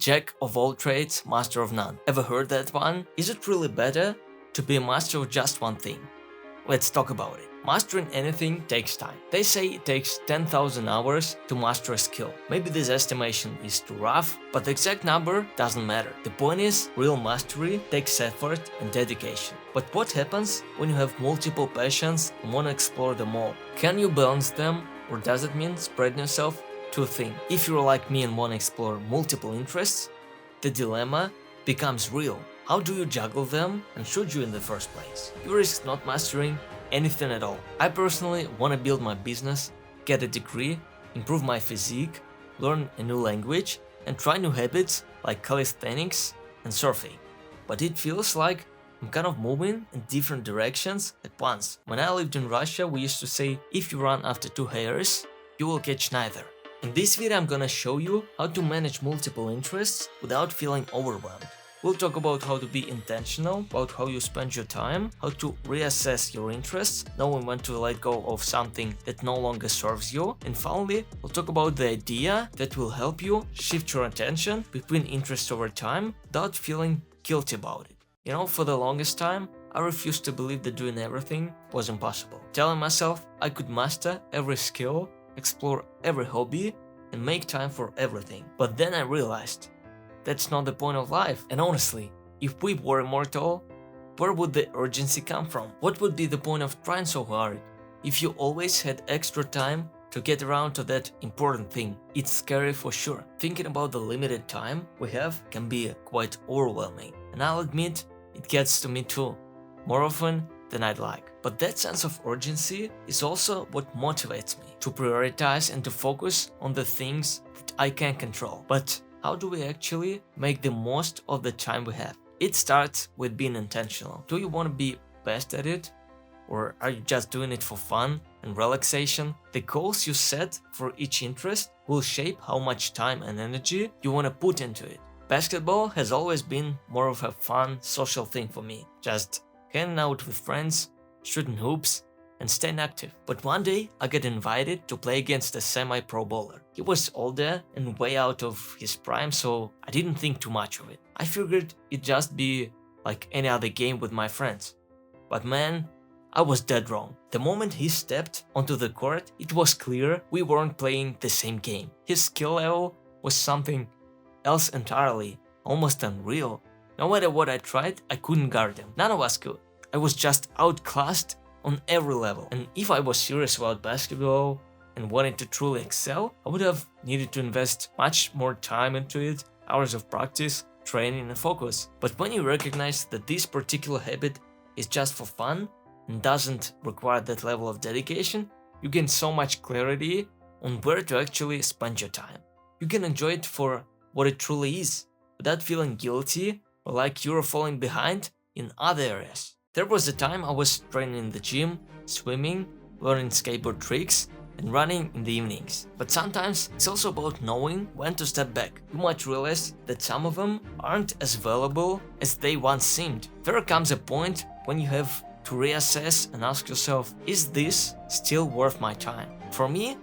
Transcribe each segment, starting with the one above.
Jack of all trades, master of none. Ever heard that one? Is it really better to be a master of just one thing? Let's talk about it. Mastering anything takes time. They say it takes 10,000 hours to master a skill. Maybe this estimation is too rough, but the exact number doesn't matter. The point is, real mastery takes effort and dedication. But what happens when you have multiple passions and want to explore them all? Can you balance them, or does it mean spreading yourself too thin? If you're like me and want to explore multiple interests, the dilemma becomes real. How do you juggle them, and should you in the first place? You risk not mastering anything at all. I personally want to build my business, get a degree, improve my physique, learn a new language, and try new habits like calisthenics and surfing. But it feels like I'm kind of moving in different directions at once. When I lived in Russia, we used to say, if you run after two hares, you will catch neither. In this video, I'm gonna show you how to manage multiple interests without feeling overwhelmed. We'll talk about how to be intentional, about how you spend your time, how to reassess your interests, knowing when to let go of something that no longer serves you, and finally, we'll talk about the idea that will help you shift your attention between interests over time without feeling guilty about it. You know, for the longest time, I refused to believe that doing everything was impossible, telling myself I could master every skill, explore every hobby, and make time for everything. But then I realized that's not the point of life. And honestly, if we were immortal, where would the urgency come from? What would be the point of trying so hard if you always had extra time to get around to that important thing? It's scary for sure. Thinking about the limited time we have can be quite overwhelming. And I'll admit, it gets to me too, more often than I'd like. But that sense of urgency is also what motivates me to prioritize and to focus on the things that I can control. But how do we actually make the most of the time we have? It starts with being intentional. Do you want to be best at it? Or are you just doing it for fun and relaxation? The goals you set for each interest will shape how much time and energy you want to put into it. Basketball has always been more of a fun, social thing for me. Just hanging out with friends, shooting hoops, and staying active. But one day, I got invited to play against a semi-pro bowler. He was older and way out of his prime, so I didn't think too much of it. I figured it'd just be like any other game with my friends. But man, I was dead wrong. The moment he stepped onto the court, it was clear we weren't playing the same game. His skill level was something else entirely, almost unreal. No matter what I tried, I couldn't guard him. None of us could. I was just outclassed on every level. And if I was serious about basketball and wanted to truly excel, I would have needed to invest much more time into it, hours of practice, training and focus. But when you recognize that this particular habit is just for fun and doesn't require that level of dedication, you gain so much clarity on where to actually spend your time. You can enjoy it for what it truly is, without feeling guilty or like you're falling behind in other areas. There was a time I was training in the gym, swimming, learning skateboard tricks, and running in the evenings. But sometimes it's also about knowing when to step back. You might realize that some of them aren't as valuable as they once seemed. There comes a point when you have to reassess and ask yourself, is this still worth my time? For me,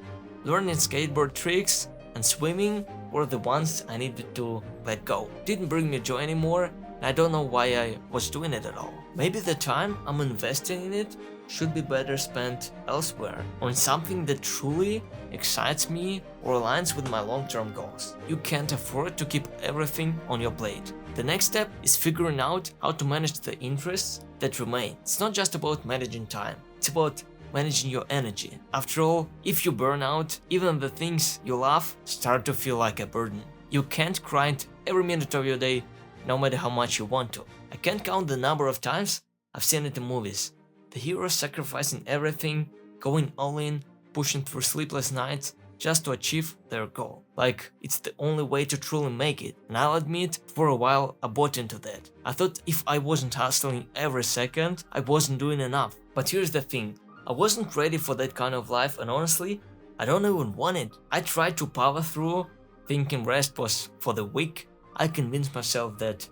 learning skateboard tricks and swimming were the ones I needed to let go. Didn't bring me joy anymore, and I don't know why I was doing it at all. Maybe the time I'm investing in it should be better spent elsewhere, on something that truly excites me or aligns with my long-term goals. You can't afford to keep everything on your plate. The next step is figuring out how to manage the interests that remain. It's not just about managing time, it's about managing your energy. After all, if you burn out, even the things you love start to feel like a burden. You can't grind every minute of your day, no matter how much you want to. I can't count the number of times I've seen it in movies. The heroes sacrificing everything, going all in, pushing through sleepless nights just to achieve their goal. Like it's the only way to truly make it. And I'll admit, for a while I bought into that. I thought if I wasn't hustling every second, I wasn't doing enough. But here's the thing, I wasn't ready for that kind of life, and honestly, I don't even want it. I tried to power through, thinking rest was for the weak. I convinced myself that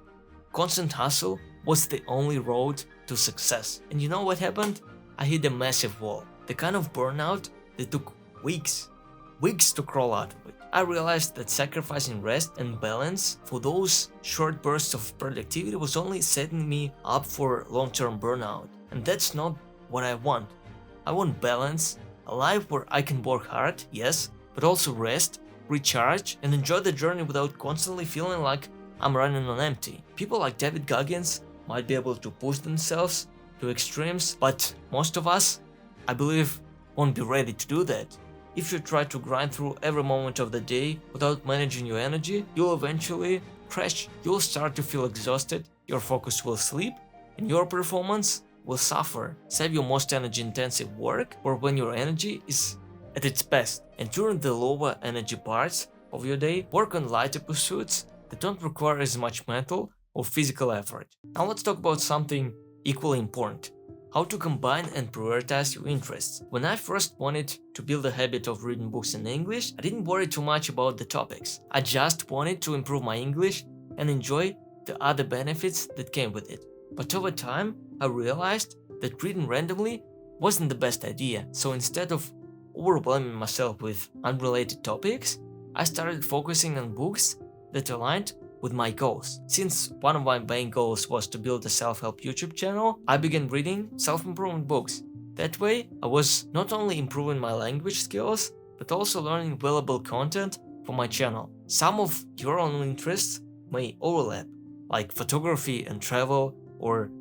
constant hustle was the only road to success. And you know what happened? I hit a massive wall. The kind of burnout that took weeks to crawl out of it. I realized that sacrificing rest and balance for those short bursts of productivity was only setting me up for long-term burnout. And that's not what I want. I want balance, a life where I can work hard, yes, but also rest, recharge, and enjoy the journey without constantly feeling like I'm running on empty. People like David Goggins might be able to push themselves to extremes, but most of us, I believe, won't be ready to do that. If you try to grind through every moment of the day without managing your energy, you'll eventually crash. You'll start to feel exhausted, your focus will slip, and your performance will suffer. Save your most energy-intensive work or when your energy is at its best. And during the lower energy parts of your day, work on lighter pursuits that don't require as much mental or physical effort. Now let's talk about something equally important. How to combine and prioritize your interests. When I first wanted to build a habit of reading books in English, I didn't worry too much about the topics. I just wanted to improve my English and enjoy the other benefits that came with it. But over time, I realized that reading randomly wasn't the best idea. So instead of overwhelming myself with unrelated topics, I started focusing on books that aligned with my goals. Since one of my main goals was to build a self-help YouTube channel, I began reading self-improvement books. That way, I was not only improving my language skills, but also learning valuable content for my channel. Some of your own interests may overlap, like photography and travel, or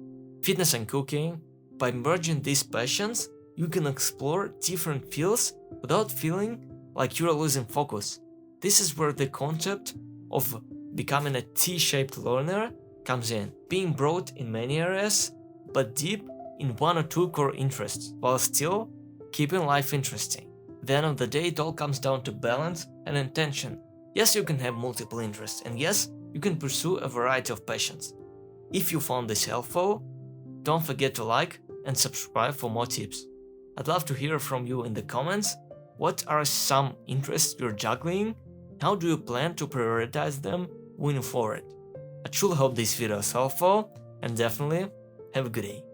fitness and cooking. By merging these passions, you can explore different fields without feeling like you're losing focus. This is where the concept of becoming a T-shaped learner comes in, being broad in many areas, but deep in one or two core interests, while still keeping life interesting. At the end of the day, it all comes down to balance and intention. Yes, you can have multiple interests, and yes, you can pursue a variety of passions. If you found this helpful, don't forget to like and subscribe for more tips. I'd love to hear from you in the comments. What are some interests you're juggling? How do you plan to prioritize them moving forward? I truly hope this video is helpful, and definitely have a good day.